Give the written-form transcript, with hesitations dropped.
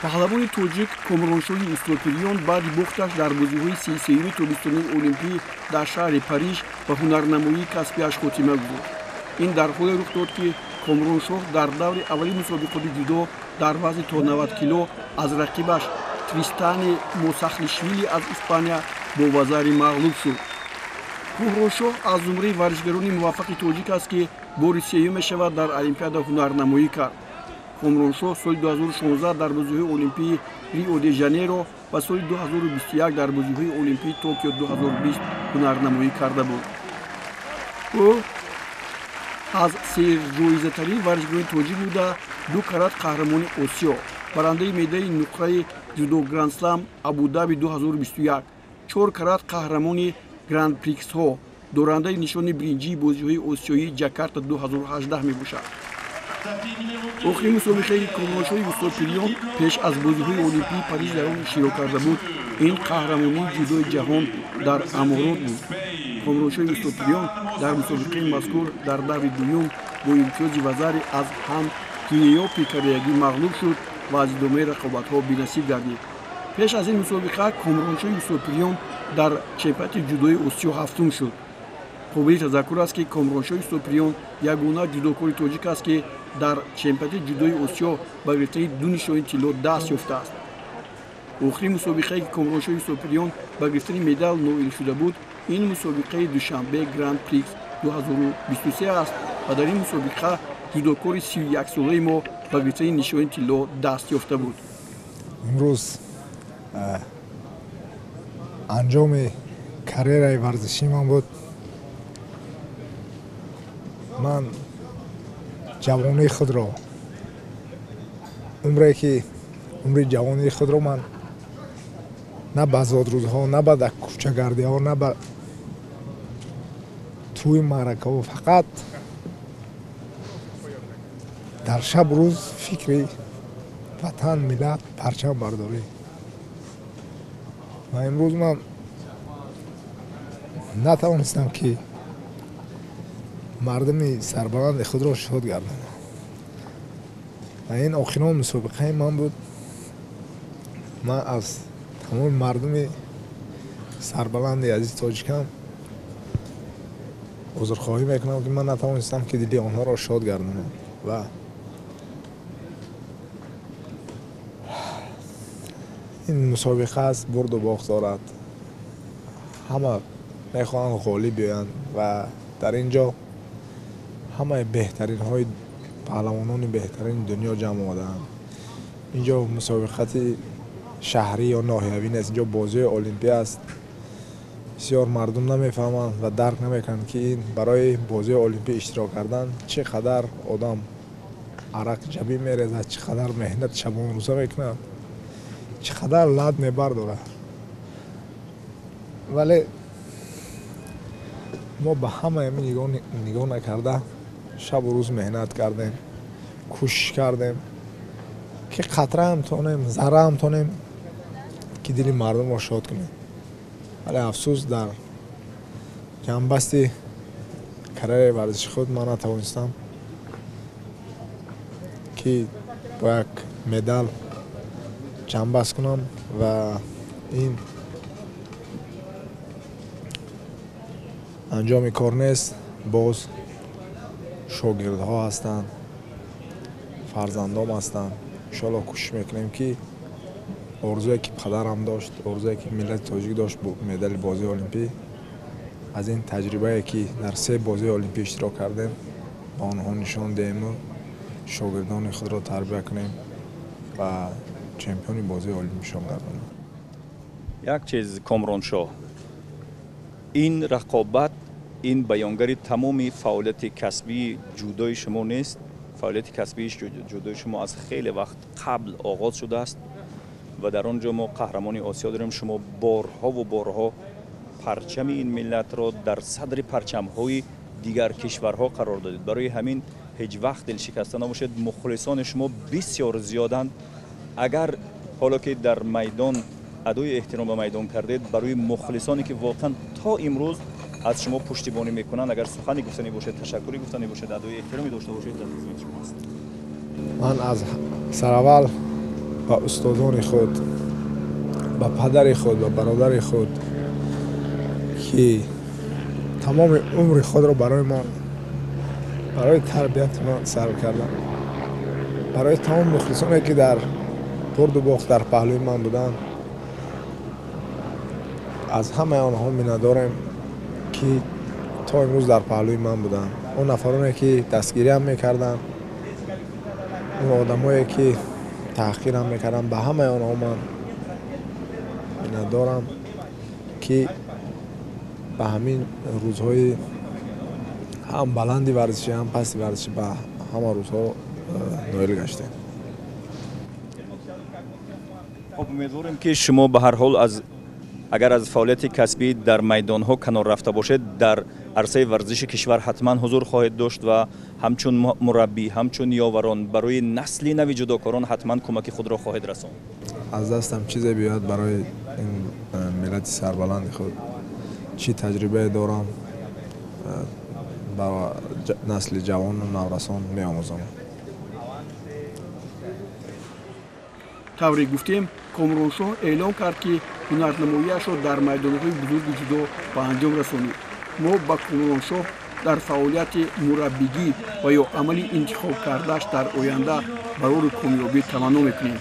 паҳлавони тоҷик комроншоҳи устопириён баъди бохташ дар бозиҳои 33-юми тобистонаи олимпӣ дар шаҳри Париж ба ҳунарнамоии касбиаш хотима гузошт. ин дар ҳоле рух дод ки комроншоҳ дар даври аввалин мусобиқоти ҷудо дар вазни то 90 кило аз рақибаш Тристане Мосахлишвили аз Испания бовазари мағлуб шуд. комроншоҳ аз зумраи варзишгарони муваффақи тоҷик аст ки бори сеюм мешавад дар олимпиада ҳунарнамоӣ кард. комроншоҳ соли 2016 дар бозиҳои олимпии Рио де Жанейро ва соли 2021 дар бозиҳои олимпии Токио 2020 ҳунарнамоӣ карда буд. ӯ аз серҷоизатарин варзишгарони тоҷик буда 2 карат қаҳрамони Осиё, барандаи медали нуқраи ҷудо Гранд-слам Абу-Даби 2021, 4 карат қаҳрамони Гранд-приксҳо, дорандаи нишони биринҷии бозиҳои Осиёии Ҷакарта 2018 мебошад. охирин мусобиқаи комроншоҳи устопириён пеш аз бозиҳои олимпии Париж дар он иштирок карда буд, ин қаҳрамонии ҷудои ҷаҳон дар аморот буд. комроншоҳи устопириён дар мусобиқаи мазкур дар даври дуюм бо имтиёзи вазари аз ҳам Кинеёпи кореягӣ мағлуб шуд ва аз идомаи рақобатҳо бенасиб гардид. пеш аз ин мусобиқа комроншоҳи устопириён дар чемпионати ҷудои Осиё ҳафтум шуд. қобили тазаккур аст ки комроншоҳи устопириён ягона ҷудокори тоҷик аст ки дар чемпионати ҷудои Осиё ба гирифтани 2 нишони тилло даст ёфтааст. охирин мусобиқае ки комроншоҳи устопириён ба гирифтани медал ноил шуда буд, ин мусобиқаи душанбе Гранд Прикс 2023 аст ва дар ин мусобиқа ҷудокори 31-солаи мо ба гирифтани нишони тилло даст ёфта буд. имрӯз анҷоми карьераи варзишӣ ман буд. ман ҷавонии худро умри ҷавонии худро ман на ба зодрӯзҳо, на ба кӯчагардиҳо, на ба тӯи маъракаҳо, фақат дар шабу рӯз фикри ватан, миллат, парчамбардорӣ. ва имрӯз ман натавонистам ки мардуми сарбаланди худро шод гардонам. ва ин охирон мусобиқаи ман буд. ман аз тамоми мардуми сарбаланди азизи тоҷикам узрхоҳӣ мекунам ки ман натавонистам ки дили онҳоро шод гардонам. ва ин мусобиқа аст, бурду бохт дорад. ҳама мехоҳанд ғолиб биёянд ва дар ин ҷо ҳамаи беҳтаринҳои паҳлавонони беҳтарини дунё ҷамъ омадаанд. ин ҷо мусобиқати шаҳрӣ ё ноҳиявӣ нест, ин ҷо бозии олимпия аст. бисёр мардум намефаҳманд ва дарк намекунанд ки ин барои бозии олимпия иштирок кардан чӣ қадар одам арақ ҷабӣ мерезад, чӣ қадар меҳнат шабонарӯза мекунад, чӣ қадар лад мебардорад. вале мо ба ҳама ами нигоҳ накарда шабу рӯз меҳнат кардем, кӯшиш кардем ки қатраам тонем, зарраам тонем ки дили мардумро шод кунем. вале афсӯс, дар ҷамъбасти карьераи варзиши худ ман натавонистам ки бо як медал ҷамъбаст кунам ва ин анҷоми кор нест. боз шогирдҳо ҳастанд, фарзандом ҳастанд. иншоалло кӯшиш мекунем ки орзуе ки падарам дошт, орзуе ки миллати тоҷик дошт, медали бозии олимпӣ, аз ин таҷрибае ки дар 3 бозии олимпӣ иштирок кардем ба онҳо нишон деҳему шогирдони худро тарбия кунем ва чемпиони бозии олимпишон гардонем. як чиз Комроншоҳ, ин рақобат, ин баёнгари тамоми фаъолияти касбии ҷудои шумо нест. фаъолияти касбии ҷудои шумо аз хеле вақт қабл оғоз шудааст ва дар он ҷо мо қаҳрамони Осиё дорем. шумо борҳову борҳо парчами ин миллатро дар садри парчамҳои дигар кишварҳо қарор додед. барои ҳамин ҳеҷ вақт дилшикаста набошед. мухлисони шумо бисёр зиёданд. агар ҳоло ки дар майдон адои эҳтиром ба майдон кардед, барои мухлисоне ки воқеан то имрӯз аз шумо пуштибонӣ мекунанд, агар сухани гуфтанӣ бошед, ташаккури гуфтанӣ бошед, адои эҳтироми дошта бошед, дар хизмати шумо ҳастам. ман аз сараввал ба ҳамаи мардуми тоҷик ман мешавам ки ин рақобат ин баёнгари тамоми фаъолияти касбии ҷудои шумо нест. фаъолияти касбии ҷудои шумо аз хеле вақт қабл оғоз шудааст ва дар он ҷо мо қаҳрамони Осиё дорем ва ин ба устодони худ, ба падари худ, ба бародари худ ки тамоми умри худро барои ман, барои тарбияти ман сарф карданд, барои тамоми мухлисоне ки дар бурду бохт дар паҳлӯи ман буданд, аз ҳамаи онҳо миннатдорем ки то имрӯз дар паҳлӯи ман буданд. Он нафароне ки дастгириам мекарданд, он одамое ки таҳқирам мекарданд, ба ҳамаи онҳо ман миннатдорам ки ба ҳамин рӯзҳои ҳам баланди варзишӣ, ҳам пасти варзишӣ ба ҳама рӯзҳо ноил гаштем. خب امیدواریم که شما به هر حال اگر از فعالیت کسبی در میدان‌ها کنار رفته باشید در عرصه ورزش کشور حتما حضور خواهید داشت و همچون مربی، همچون یاوران برای نسل نو جودوکاران حتما کمک خود را خواهید رساند. از دستم چیزی بیاد برای این ملت سربلند خود چی تجربه دارم با نسل جوان و نورسان می‌آموزم. тавре гуфтем, Комроншоҳ эълон кард ки ҳунарнамоиашро дар майдонҳои бузурги ҷудо ба анҷом расонид. мо ба Комроншоҳ дар фаъолияти мураббигӣ ва ё амали интихоб кардааш дар оянда барори комёбӣ таманно мекунем.